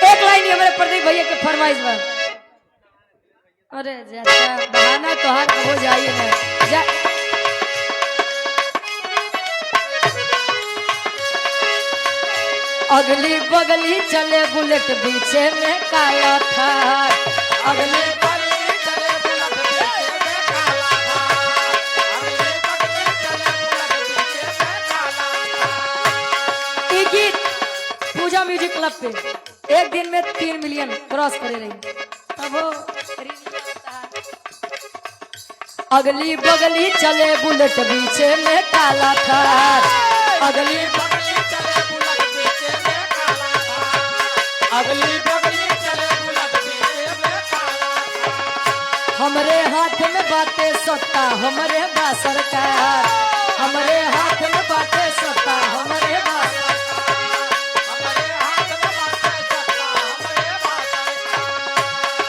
एक लाइन ही हमारे प्रदीप भैया के फरमाइश पर। अरे जाता बहाना तो हार हो जाइए ना जा। अगली बगली चले बुलेट पीछे में काला था। अगली बगली चले बुलेट पीछे में काला था। अगली बगली चले बुलेट पीछे में काला था। ये गीत पूजा म्यूजिक क्लब पे एक दिन में 3 मिलियन क्रॉस करे रही। तब वो अगली बगली चले बुलेट पीछे में काला था। अगली बगली चले बुलेट पीछे में काला था। अगली बगली चले बुलेट पीछे में काला था। हमरे हाथ में बातें सत्ता हमरे बा सरकार। हमरे हाथ में बातें सत्ता हमरे बा सरकार। हमरे हाथ में बातें सत्ता हमरे बा सरकार।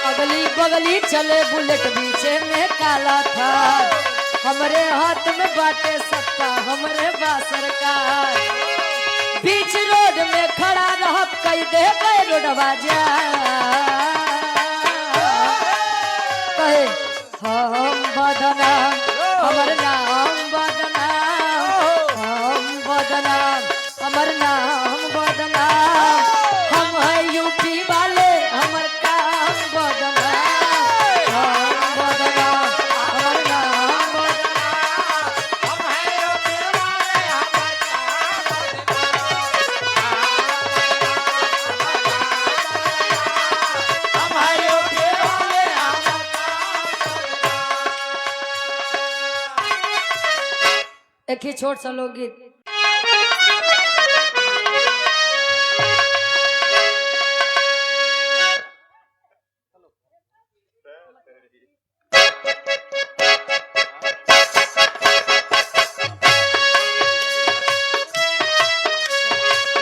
अगली बगली चले बुलेट पीछे में काला था। हमरे हाथ में बातें सत्ता हमरे बा सरकार। बीच रोड में खड़ा रह कई दे गए रोडवा जा। कहे हम बदनाम हमर नाम बदनाम। हम बदनाम हमर नाम बदनाम। हम है यूपी वाले हमर काम बदनाम। हम बदनाम हमर नाम बदनाम। हम है यूपी वाले हमर काम बदनाम। हम है यूपी वाले हमर काम। एक ही छोट सा लोकगीत।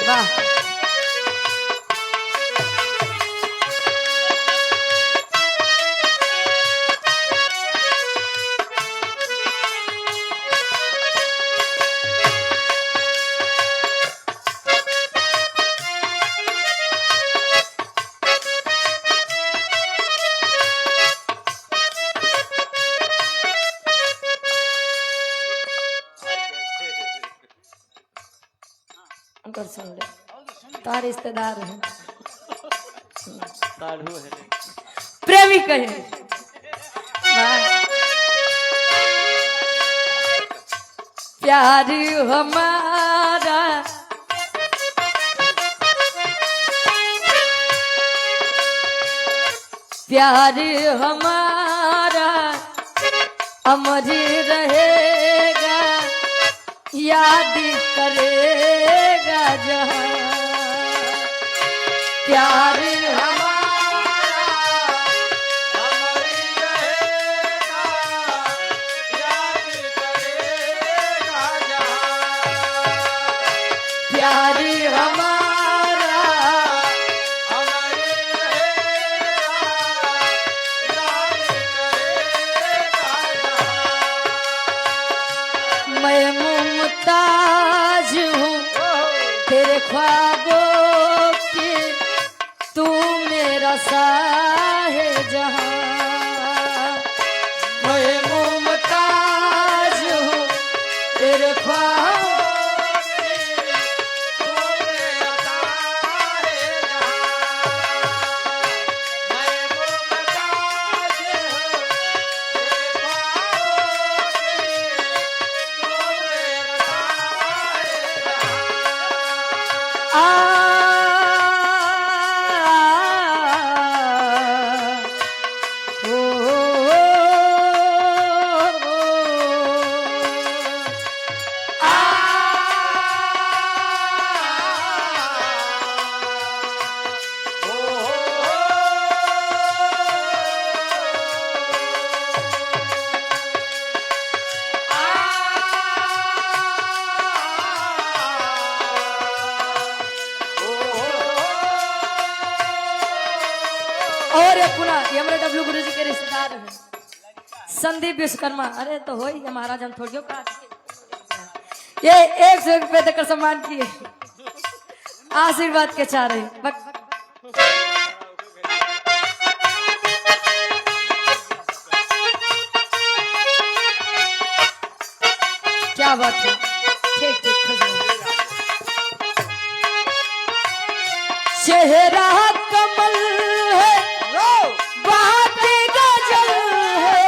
वाह अंकर सुन ले तार रिश्तेदार है प्रेमी कहे। प्यार हमारा प्यार हमारा अमर रहेगा। याद करेगा जहाँ प्यार हमारा अमर रहेगा। याद करेगा जहाँ प्यार हमारा अमर रहेगा। याद करेगा जहाँ। मैं मुमताज हूँ तेरे ख्वाबों की। तू मेरा साहे जहाँ। मैं मुमताज हूँ तेरे ख्वाबों की। तू मेरा साहे जहाँ। मैं मुमताज हूँ तेरे ख्वाबों की। तू मेरा साहे जहाँ। और एक पुनः ये हमारे डब्लू गुरु जी के रिश्तेदार हैं संदीप विश्वकर्मा। अरे तो हो ही महाराज हम थोड़ी ये 100 रुपये देकर सम्मान किए, आशीर्वाद के चाह रहे। क्या बात है, ठीक ठीक खुश चेहरा कमल है, बात गजल है,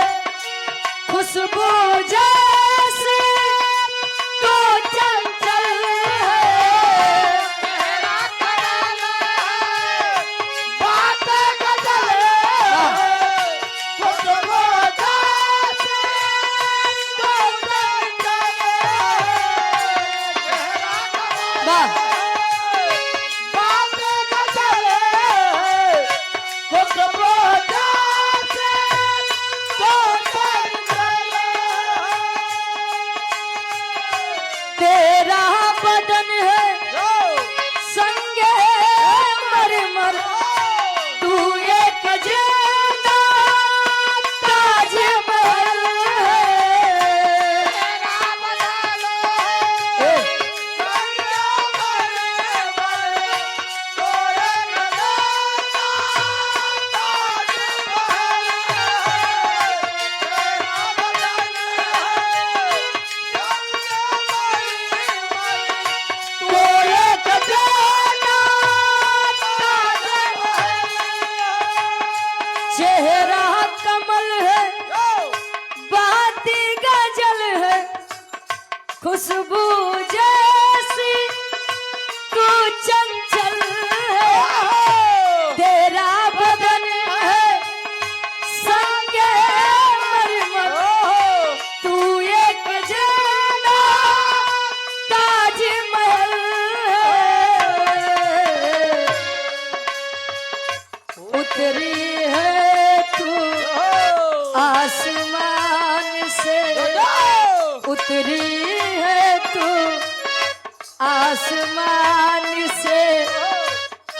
खुशबू जैसे तो चंचल है। चेहरा कमल है, बात गजल है, खुशबू जैसे तो चंचल है। वाह तेरा बदन है संगे मरमर, तू एक जिंदा ताजमहल है। तेरा बदन है संगे मरमर, तू एक जिंदा ताजमहल है। चेहरा कमल है, बाती गजल है, खुशबू जैसी तू चंचल है। तेरा बदन है संगे मरमर, तू एक जिंदा ताजमहल है। उतरी है तू आसमान से, उतरी है तू आसमान से,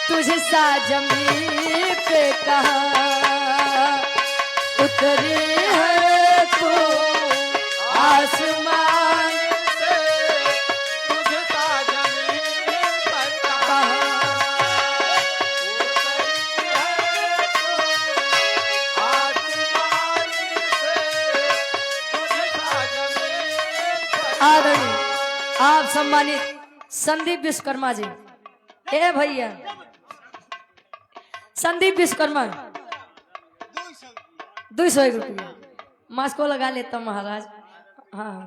तुझे सा जमीन पे कहाँ। उतरी है तू आसमान से, तुझे सा जमीन पर कहाँ। आदरणीय आप सम्मानित संदीप विश्वकर्मा जी। ए भैया संदीप विश्वकर्मा 201 रुपया मास्को लगा लेता महाराज। हाँ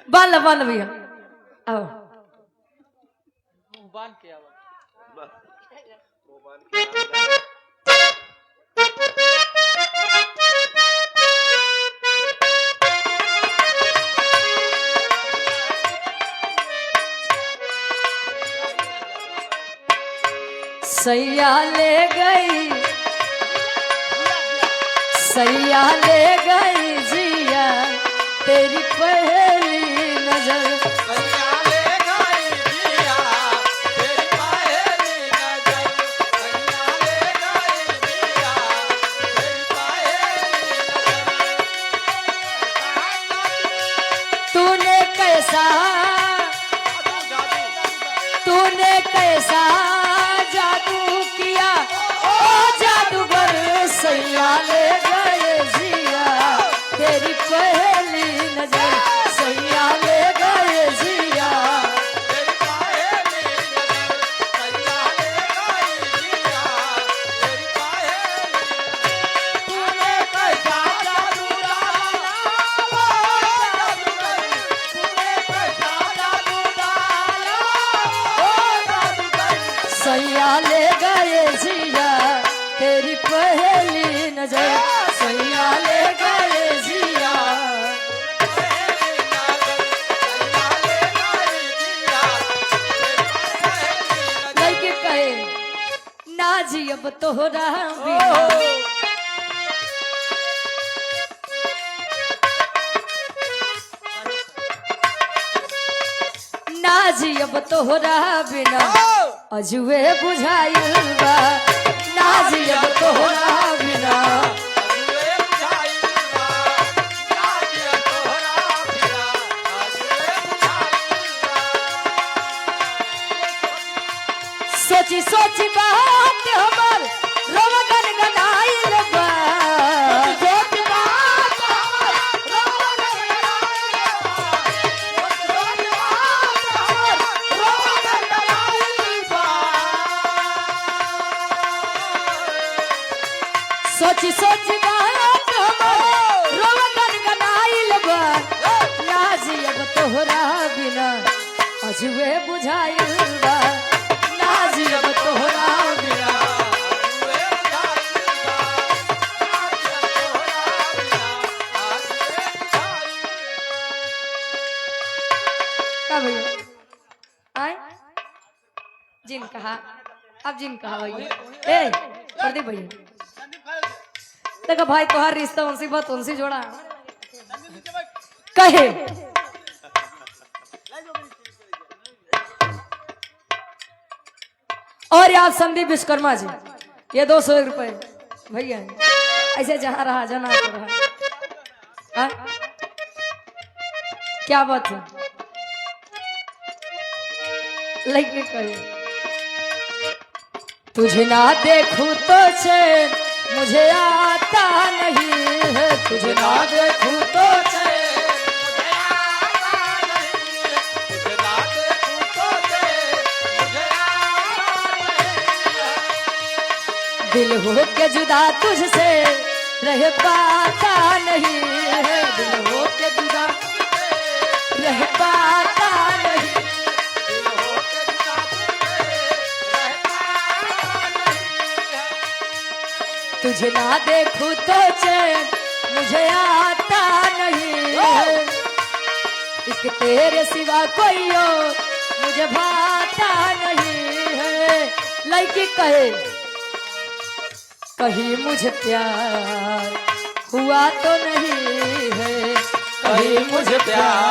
बांध लो भैया, आओ बांध के आओ। सैया ले गई, सैया ले गई जिया तेरी पहली नजर। सैया ले गई जिया तेरी पहली नजर, सैया ले गई जिया तेरी पहली नजर। तूने कैसा, तूने कैसा जादू किया ओ जादूगर, सैया ले गए जिया तेरी पहली नजर। सैया ले गए जिया तेरी पहली नजर, सैया ले गए जिया तेरी पहली नजर। तूने कैसा जादू डाला ओ जादूगर, तूने कैसा जादू डाला ओ जादूगर, सैया ले गए जिया तेरी पहली नजर। सैया ले गए जिया पहली नजर, सैया ले गए जिया तेरी पहली नजर। लड़के कहे ना जी अब तोहरा बिना, ना जी अब तोहरा बिना अजुए बुझाइल बा। ना जी अब तोहरा बिना अजुए बुझाइल बा, ना जी अब तोहरा सोची सोची बात हमर रोवा गनगनाइल बा सोची बात हमर रोवा गनगनाइल बा सोची सोची बात हमर रोवा गनगनाइल बा नाजी अब तोहरा बिना अजुए बुझाइल बा नाजी अब तोहरा बिना का भैया आए जिन कहा अब जिन कहा भैया ए प्रदीप भैया देखो भाई तोहार रिश्ता उनसे बात उनसे जोड़ा कहे और आप संदीप विश्वकर्मा जी ये 200 रुपए भैया ऐसे जहां रहा जना तो रहा आ? क्या बात है लगे कहे तुझे ना देखूं तो चैन मुझे आता नहीं है तुझे ना देखूं तो चैन दिल हो के जुदा तुझसे रह पाता नहीं है दिल हो के जुदा रह पाता नहीं तुझे ना देखूं तो चैन मुझे आता नहीं है एक तेरे सिवा कोई और मुझे भाता नहीं है लड़की कहे कहीं मुझे प्यार हुआ तो नहीं है कहीं मुझे प्यार